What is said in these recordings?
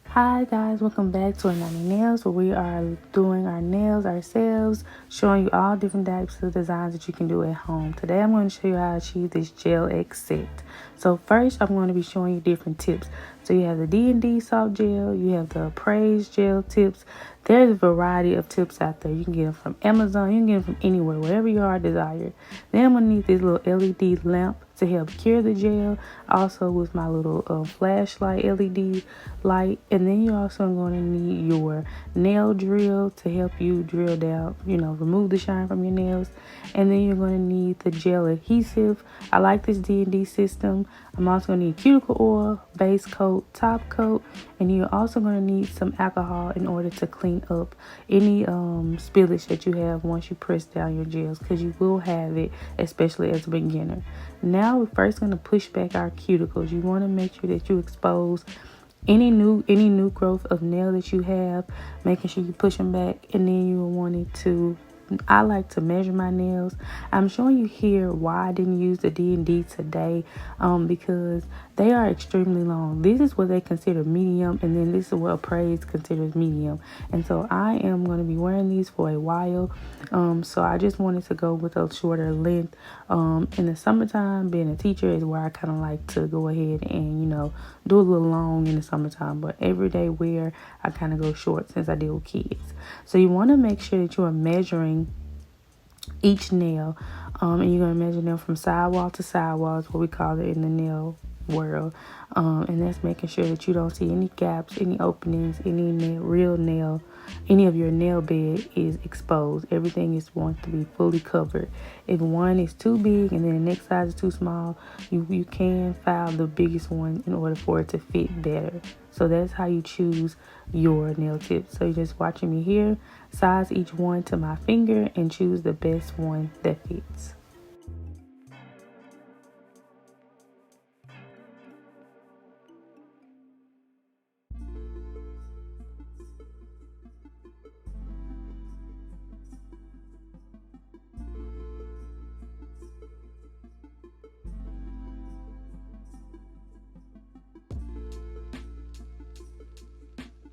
Hi guys, welcome back to Anani Nails, where we are doing our nails ourselves, showing you all different types of designs that you can do at home. Today I'm going to show you how to achieve this gel X set. So first I'm going to be showing you different tips. So you have the D&D soft gel, you have the Apres gel tips. There's a variety of tips out there. You can get them from Amazon, you can get them from anywhere, wherever your heart desire. Then I'm going to need this little LED lamp to help cure the gel, also with my little flashlight LED light. And then you're also going to need your nail drill to help you drill down, remove the shine from your nails. And then you're going to need the gel adhesive. I like this D&D system. I'm also going to need cuticle oil, base coat, top coat, and you're also going to need some alcohol in order to clean up any spillage that you have once you press down your gels, because you will have it, especially as a beginner. Now we're first going to push back our cuticles. You want to make sure that you expose any new growth of nail that you have, making sure you push them back. And then you will want it to, I like to measure my nails. I'm showing you here why I didn't use the D&D today, because they are extremely long. This is what they consider medium, and then this is what Apres considers medium. And so I am going to be wearing these for a while. So I just wanted to go with a shorter length. In the summertime, being a teacher is where I kind of like to go ahead and, do a little long in the summertime. But everyday wear, I kind of go short since I deal with kids. So you want to make sure that you are measuring each nail, and you're going to measure them from sidewall to sidewall, is what we call it in the nail world. And that's making sure that you don't see any gaps, any openings, any of your nail bed is exposed. Everything is want to be fully covered. If one is too big and then the next size is too small, you can file the biggest one in order for it to fit better. So that's how you choose your nail tips. So you're just watching me here, size each one to my finger, and choose the best one that fits.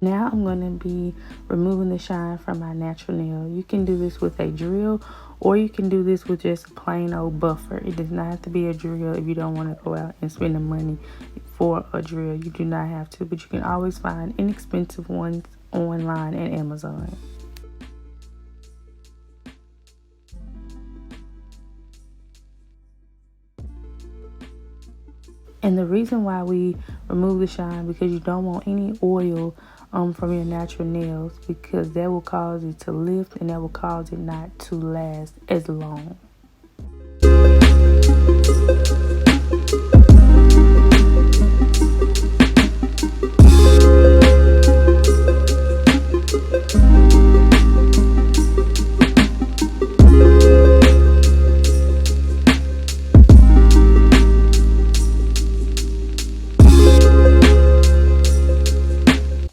Now I'm going to be removing the shine from my natural nail. You can do this with a drill, or you can do this with just a plain old buffer. It does not have to be a drill if you don't want to go out and spend the money for a drill. You do not have to, but you can always find inexpensive ones online at Amazon. And the reason why we remove the shine, because you don't want any oil from your natural nails, because that will cause it to lift and that will cause it not to last as long.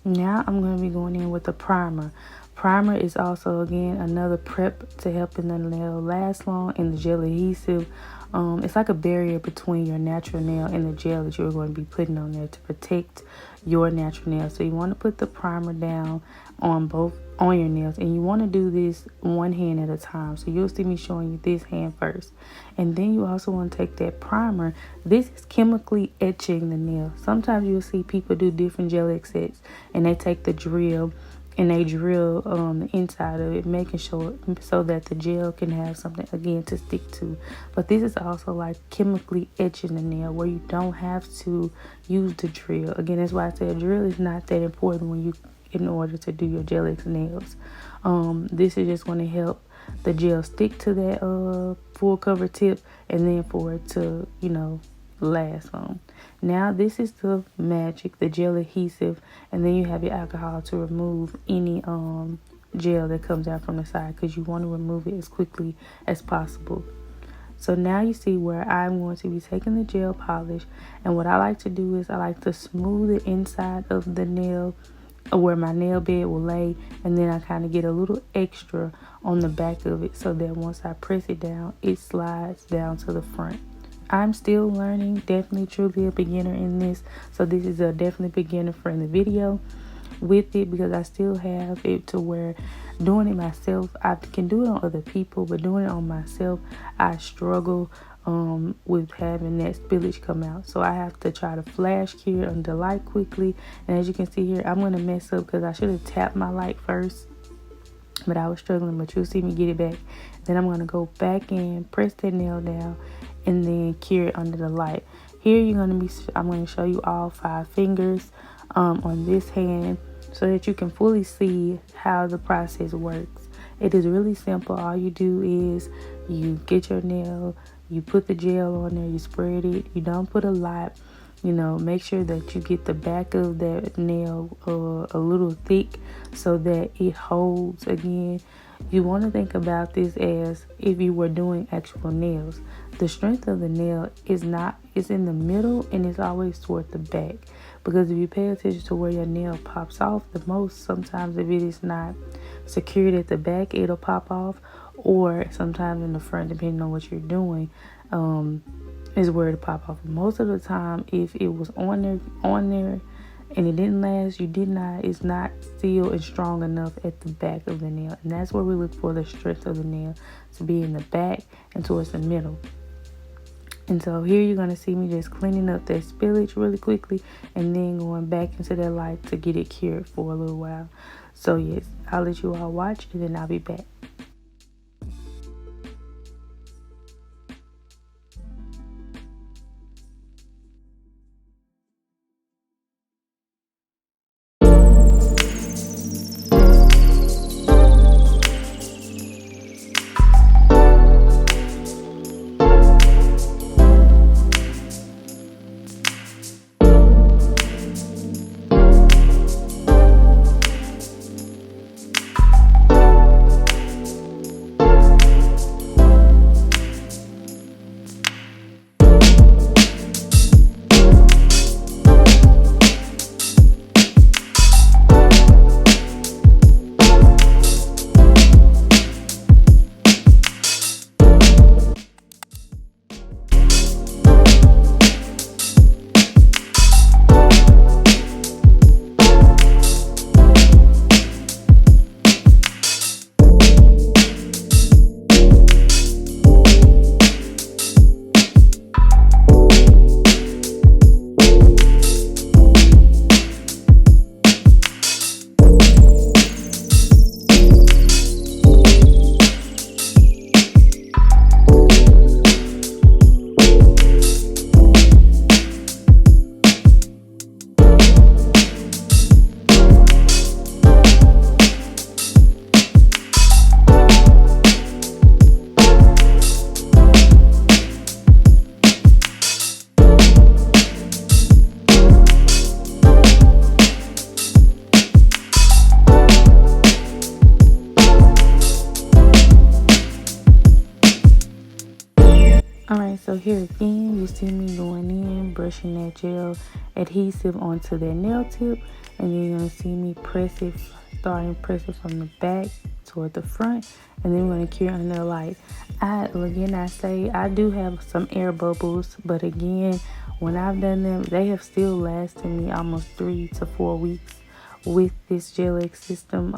Now I'm going to be going in with a primer. Primer is also, again, another prep to helping the nail last long. And the gel adhesive, it's like a barrier between your natural nail and the gel that you're going to be putting on there to protect your natural nail. So you want to put the primer down on your nails, and you want to do this one hand at a time. So you'll see me showing you this hand first, and then you also want to take that primer. This is chemically etching the nail. Sometimes you'll see people do different gel X sets, and they take the drill and they drill the inside of it, making sure so that the gel can have something again to stick to. But this is also like chemically etching the nail, where you don't have to use the drill. Again, that's why I said a drill is not that important in order to do your gelxnails. This is just going to help the gel stick to that full cover tip, and then for it to last long. Now this is the magic, the gel adhesive, and then you have your alcohol to remove any gel that comes out from the side, because you want to remove it as quickly as possible. So now you see where I'm going to be taking the gel polish, and what I like to do is I like to smooth the inside of the nail where my nail bed will lay, and then I kind of get a little extra on the back of it so that once I press it down, it slides down to the front. I'm still learning, definitely truly a beginner in this, so this is a definitely beginner friendly video with it, because I still have it to where doing it myself, I can do it on other people, but doing it on myself, I struggle with having that spillage come out. So I have to try to flash cure under light quickly, and as you can see here, I'm gonna mess up because I should have tapped my light first, but I was struggling. But you'll see me get it back. Then I'm gonna go back in, press that nail down, and then cure it under the light. Here I'm gonna show you all 5 fingers on this hand, so that you can fully see how the process works. It is really simple. All you do is you get your nail, you put the gel on there, you spread it. You don't put a lot. Make sure that you get the back of that nail a little thick so that it holds. Again, you want to think about this as if you were doing actual nails. The strength of the nail is in the middle, and it's always toward the back. Because if you pay attention to where your nail pops off the most, sometimes if it is not secured at the back, it'll pop off, or sometimes in the front, depending on what you're doing, is where it pop off. Most of the time, if it was on there and it didn't last, it's not still and strong enough at the back of the nail. And that's where we look for the strength of the nail to be, in the back and towards the middle. And so here you're going to see me just cleaning up that spillage really quickly, and then going back into that light to get it cured for a little while. So yes, I'll let you all watch, and then I'll be back. Alright, so here again, you see me going in, brushing that gel adhesive onto that nail tip, and then you're going to see me starting press it from the back toward the front, and then we're going to cure under the light. I say I do have some air bubbles, but again, when I've done them, they have still lasted me almost 3 to 4 weeks with this gelx system,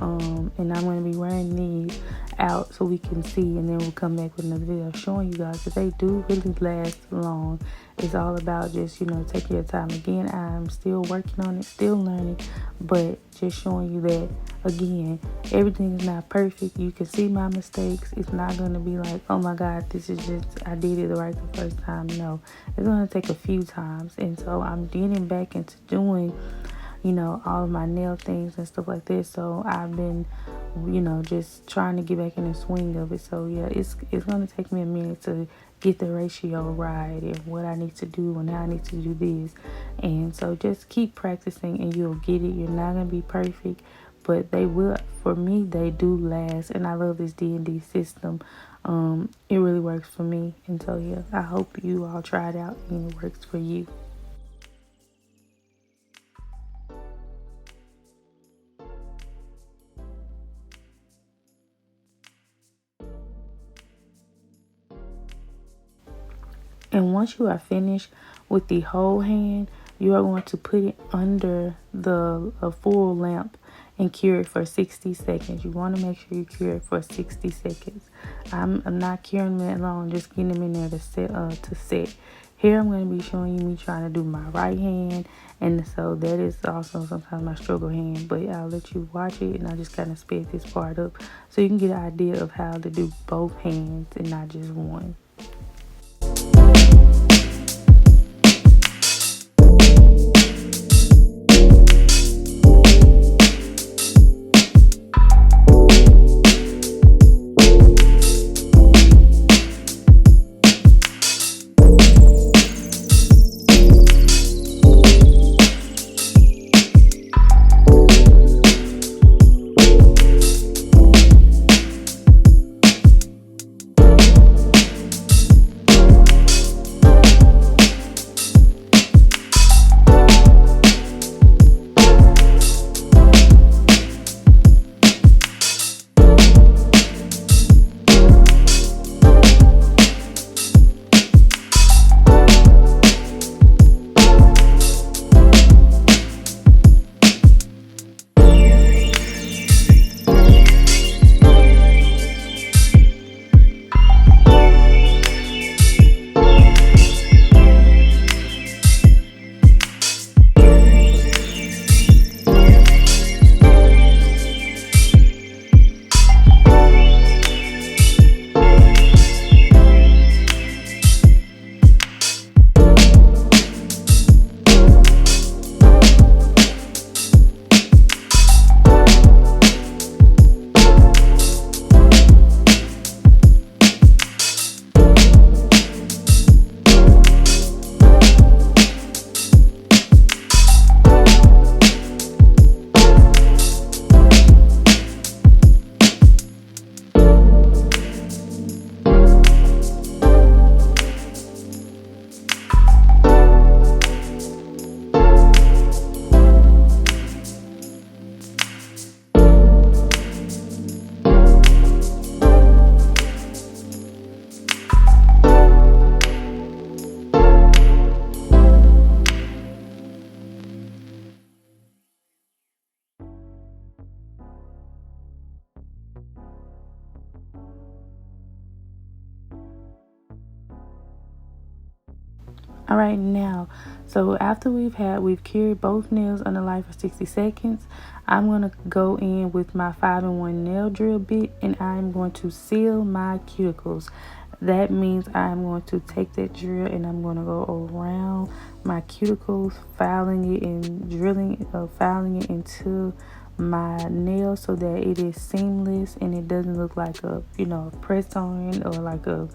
and I'm going to be wearing these out so we can see, and then we'll come back with another video showing you guys that they do really last long. It's all about just taking your time. Again, I'm still working on it, still learning, but just showing you that again, everything is not perfect. You can see my mistakes. It's not going to be like, oh my god, this is just I did it right the first time. No, it's going to take a few times, and so I'm getting back into doing all of my nail things and stuff like this. So I've been, just trying to get back in the swing of it. So yeah, it's going to take me a minute to get the ratio right and what I need to do and how I need to do this. And so just keep practicing and you'll get it. You're not going to be perfect, but they will. For me, they do last. And I love this D&D system. It really works for me. And so yeah, I hope you all try it out and it works for you. And once you are finished with the whole hand, you are going to put it under the full lamp and cure it for 60 seconds. You want to make sure you cure it for 60 seconds. I'm not curing them that long, just getting them in there to set. Here I'm going to be showing you me trying to do my right hand, and so that is also sometimes my struggle hand, but I'll let you watch it, and I just kind of sped this part up so you can get an idea of how to do both hands and not just one. All right, now, so after we've cured both nails under light for 60 seconds, I'm going to go in with my 5-in-1 nail drill bit, and I'm going to seal my cuticles. That means I'm going to take that drill and I'm going to go around my cuticles, filing it and filing it into my nail so that it is seamless and it doesn't look like a press on, or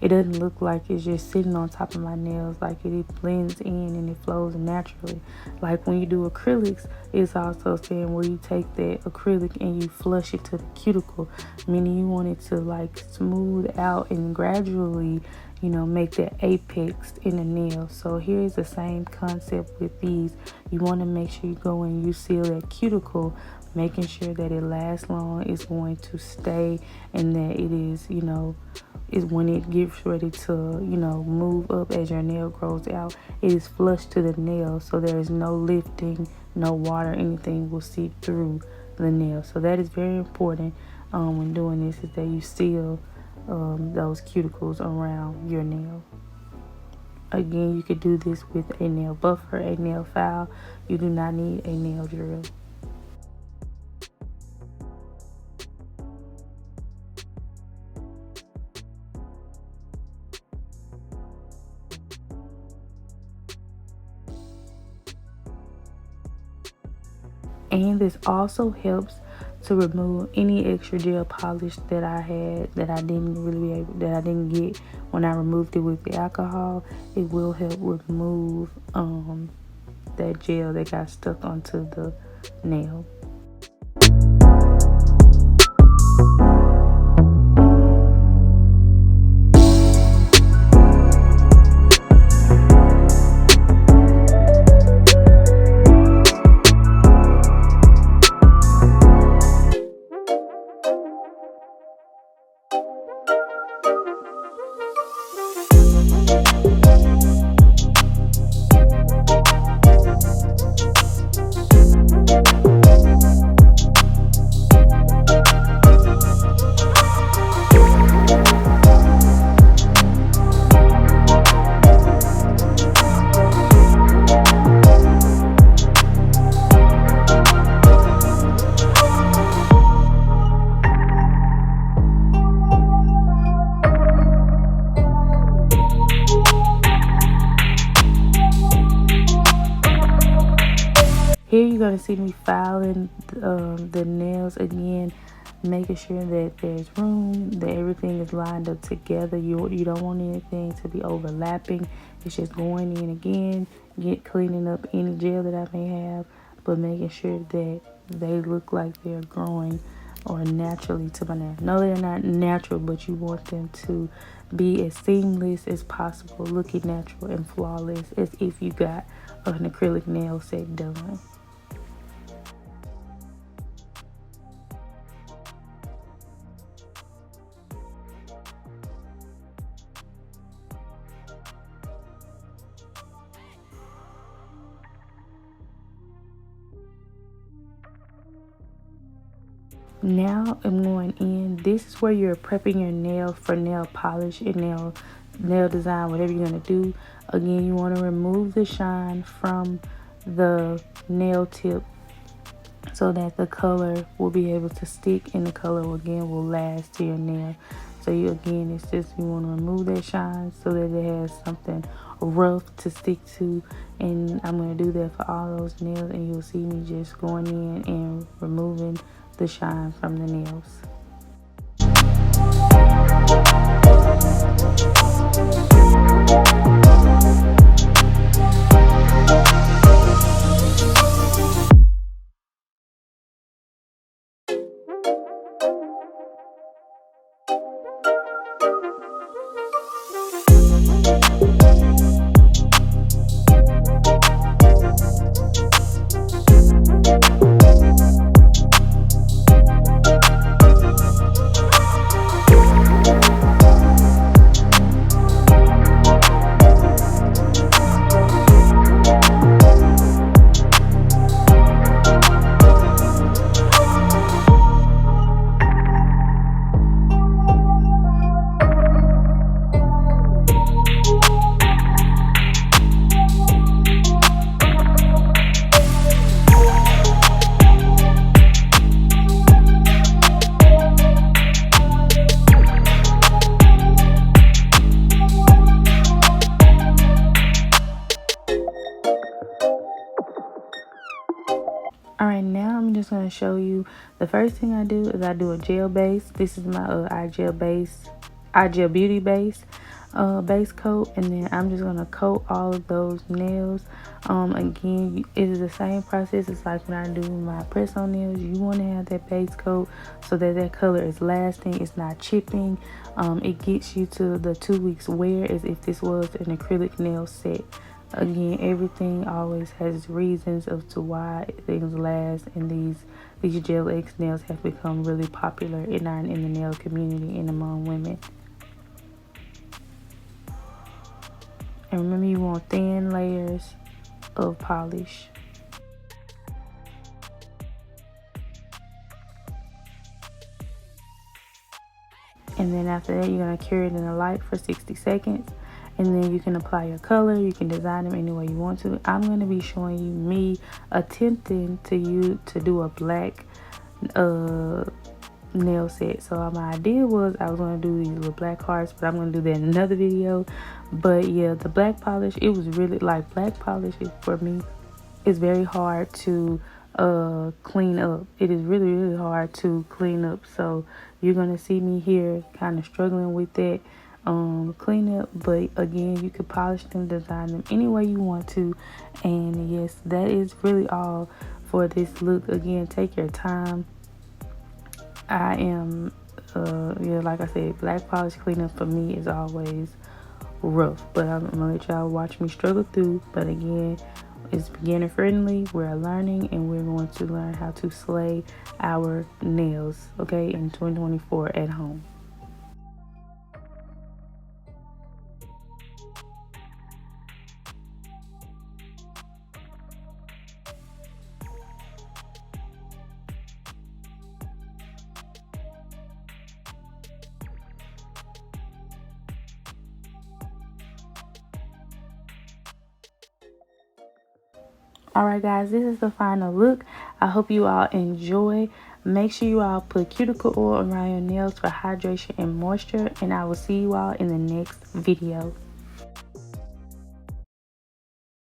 it doesn't look like it's just sitting on top of my nails. Like it blends in and it flows naturally. Like when you do acrylics, it's also saying where you take that acrylic and you flush it to the cuticle, meaning you want it to like smooth out and gradually make that apex in the nail. So here's the same concept with these. You want to make sure you go and you seal that cuticle, making sure that it lasts long, it's going to stay, and that it is is when it gets ready to move up as your nail grows out, it is flush to the nail, so there is no lifting, no water, anything will seep through the nail. So that is very important when doing this, is that you seal those cuticles around your nail. Again, you could do this with a nail buffer, a nail file. You do not need a nail drill. And this also helps to remove any extra gel polish that I had that I didn't get when I removed it with the alcohol. It will help remove that gel that got stuck onto the nail. going to see me filing the nails again, making sure that there's room, that everything is lined up together. You don't want anything to be overlapping. It's just going in again, cleaning up any gel that I may have, but making sure that they look like they're growing or naturally to my nail. No, they're not natural, but you want them to be as seamless as possible, looking natural and flawless as if you got an acrylic nail set done. Now I'm going in. This is where you're prepping your nail for nail polish and nail design, whatever you're going to do. Again, you want to remove the shine from the nail tip so that the color will be able to stick and the color again will last to your nail. So it's just you want to remove that shine so that it has something rough to stick to, and I'm going to do that for all those nails, and you'll see me just going in and removing the shine from the nails. Alright, now I'm just going to show you. The first thing I do is I do a gel base. This is my Igel Beauty base coat, and then I'm just going to coat all of those nails. Again, it is the same process. It's like when I do my press-on nails. You want to have that base coat so that that color is lasting. It's not chipping. It gets you to the 2 weeks wear as if this was an acrylic nail set. Again, everything always has reasons as to why things last, and these gelxnails have become really popular in the nail community and among women. And remember, you want thin layers of polish. And then after that, you're going to cure it in the light for 60 seconds. And then you can apply your color. You can design them any way you want to. I'm going to be showing you me attempting to do a black nail set. So my idea was I was going to do these little black hearts, but I'm going to do that in another video. But yeah, the black polish, it was really like black polish for me. It's very hard to clean up. It is really, really hard to clean up. So you're going to see me here kind of struggling with that. Clean up, but again, you could polish them, design them any way you want to. And yes, that is really all for this look. Again, take your time. I am like I said, black polish cleanup for me is always rough, but I'm gonna let y'all watch me struggle through. But again, it's beginner friendly. We're learning, and we're going to learn how to slay our nails, okay, in 2024 at home. Alright guys, this is the final look. I hope you all enjoy. Make sure you all put cuticle oil around your nails for hydration and moisture, and I will see you all in the next video.